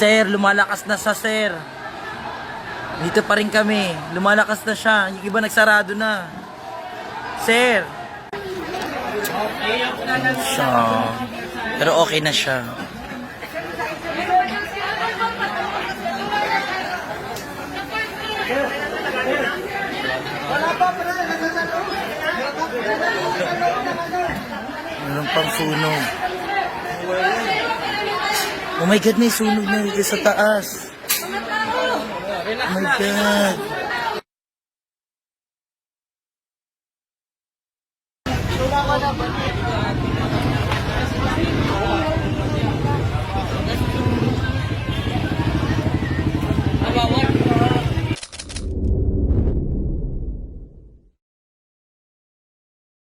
Sir, lumalakas na sa sir. Dito pa rin kami. Lumalakas na siya. Yung iba nagsarado na. Sir. Siya. Pero okay na siya. Meron pang sunog. Oh my God, may sunog na dito sa taas. Oh my God.